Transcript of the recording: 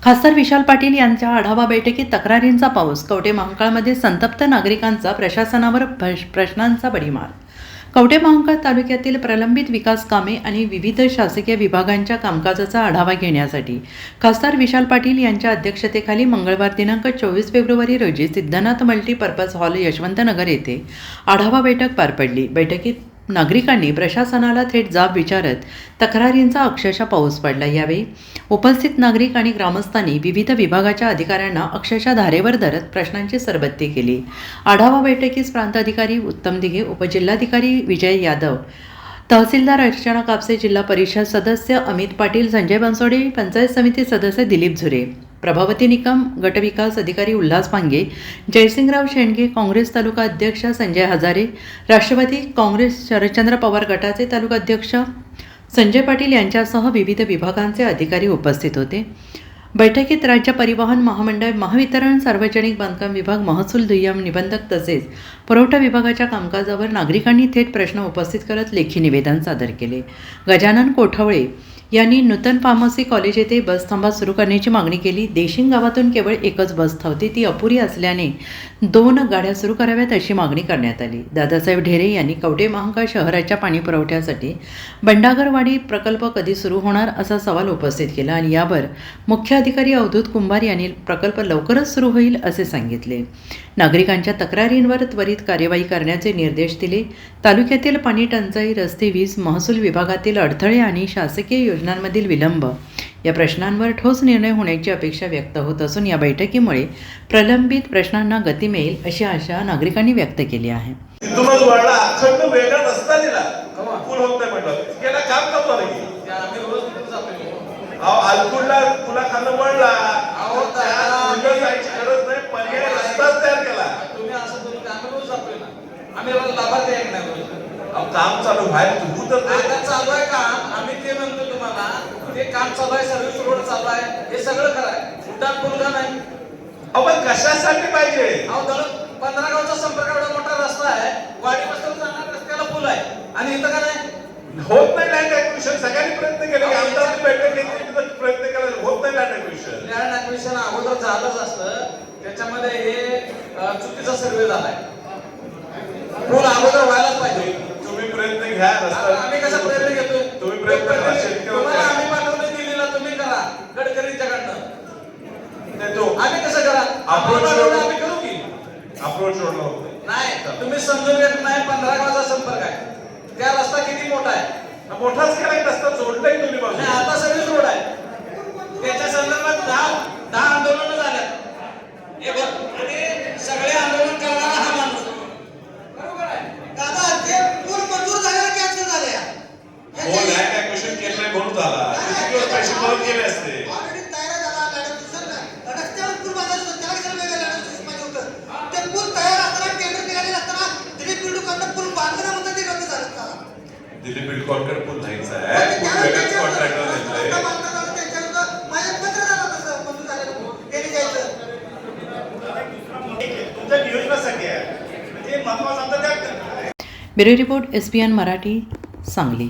खासदार विशाल पाटील यांच्या आढावा बैठकीत तक्रारींचा पाऊस. कवठे महांकाळमध्ये संतप्त नागरिकांचा प्रशासनावर प्रश्नांचा भडीमार. कवठे महांकाळ तालुक्यातील प्रलंबित विकास कामे आणि विविध शासकीय विभागांच्या कामकाजाचा आढावा घेण्यासाठी खासदार विशाल पाटील यांच्या अध्यक्षतेखाली मंगळवार दिनांक 24 फेब्रुवारी रोजी सिद्धनाथ मल्टीपर्पज हॉल यशवंतनगर येथे आढावा बैठक पार पडली. बैठकीत नागरिकांनी प्रशासनाला थेट जाब विचारत तक्रारींचा अक्षरशः पाऊस पडला. यावेळी उपस्थित नागरिक आणि ग्रामस्थांनी विविध विभागाच्या अधिकाऱ्यांना अक्षरशः धारेवर धरत प्रश्नांची सरबत्ती केली. आढावा बैठकीस प्रांताधिकारी उत्तम दिघे, उपजिल्हाधिकारी विजय यादव, तहसीलदार अर्चना कापसे, जिल्हा परिषद सदस्य अमित पाटील, संजय बनसोडे, पंचायत समिती सदस्य दिलीप झुरे, प्रभावती निकम, गटविकास अधिकारी उल्हास पांगे, जयसिंगराव शेंडगे, काँग्रेस तालुका अध्यक्ष संजय हजारे, राष्ट्रवादी काँग्रेस शरदचंद्र पवार गटाचे तालुका अध्यक्ष संजय पाटील यांच्यासह विविध विभागांचे अधिकारी उपस्थित होते. बैठकीत राज्य परिवहन महामंडळ, महावितरण, सार्वजनिक बांधकाम विभाग, महसूल, दुय्यम निबंधक तसेच पुरवठा विभागाच्या कामकाजावर नागरिकांनी थेट प्रश्न उपस्थित करत लेखी निवेदन सादर केले. गजानन कोठवळे यांनी नूतन फार्मसी कॉलेज येथे बस थांबा सुरू करण्याची मागणी केली. देशिंग गावातून केवळ एकच बस धावते, ती अपुरी असल्याने 2 गाड्या सुरू कराव्यात अशी मागणी करण्यात आली. दादासाहेब ढेरे यांनी कवठे महांकाळ शहराच्या पाणी पुरवठ्यासाठी बंडागरवाडी प्रकल्प कधी सुरू होणार असा सवाल उपस्थित केला आणि यावर मुख्य अधिकारी अवधूत कुंभार यांनी प्रकल्प लवकरच सुरू होईल असे सांगितले. नागरिकांच्या तक्रारींवर त्वरित कार्यवाही करण्याचे निर्देश दिले. तालुक्यातील पाणी टंचाई, रस्ते, वीज, महसूल विभागातील अडथळे आणि शासकीय योजनांमधील विलंब या प्रश्नांवर ठोस निर्णय होण्याची अपेक्षा व्यक्त होत असून या बैठकीमुळे प्रलंबित प्रश्नांना गती मिळेल अशी आशा नागरिकांनी व्यक्त केली आहे. काम चालू बाहेर चालू आहे का? आम्ही ते म्हणतो तुम्हाला, ते काम चालू आहे, सर्व्हिस रोड चालू आहे, हे सगळं कराय उड्डाण पूल का नाही? आपण कशासाठी पाहिजे? 15 गावचा संपर्क एवढा मोठा रस्ता आहे, वाडीपासून जाणार रस्त्याला पूल आहे आणि इथं का नाही होत नाही? लँड ऍक्विजिशन सगळ्यांनी प्रयत्न केले, आमदारांनी बैठक घेतली, प्रयत्न केला, होत नाही लँड ऍक्विजिशन. लँड ऍक्विजिशन अगोदर झालंच असतं, त्याच्यामध्ये हे चुकीचा सर्वे झालाय. पूल अगोदर व्हायलाच पाहिजे. तुम्ही प्रयत्न घ्या, आम्ही कसा प्रयत्न घेतोय? तुम्ही प्रयत्न करा, आम्ही पाठवले दिल्लीला, तुम्ही करा गडकरींच्याकडनं देतो. आम्ही कसं करा? आम्ही करू की अप्रोच रोड नाही, तुम्ही समजून घेत नाही. 15 गावाचा संपर्क आहे, त्या रस्ता किती मोठा आहे? मोठाच केला रस्ता, जोडलाय तुम्ही बाजू. आता सर्व्हिस रोड आहे, त्याच्या संदर्भात 10 आंदोलन झाले आणि सगळे आंदोलन करणारा हा माणूस. बरोबर आहे दादा, ते पूल मंजूर झालेला कॅन्सल झाले. हो, लँड ऍक्विजिशन केलं नाही म्हणून झाला. किती दिवस पैसे परत केले असते? ऑलरेडी तयार झाला. रस्त्यावर पूल बांधायचं होतं, त्याला कसं वेगळं लँड ऍक्विजिशन पाहिजे होतं? ते पूल तयार असताना, टेंडर निघालेलं असताना दिलीप बिल्डकॉननं पूल बांधलं म्हणतं ते रद्द झालं का? दिलीप बिल्डकॉनकडे पूल नाहीच आहे, पूल वेगळ्याच कॉन्ट्रॅक्टर घेतलंय. माझ्या पत्र झालं तसं मंजूर झालेलं त्यांनी जायचं. तुमच्या नियोजनासाठी आहे म्हणजे महत्वाचं आता त्या. Bureau report, SPN Marathi, Sangli.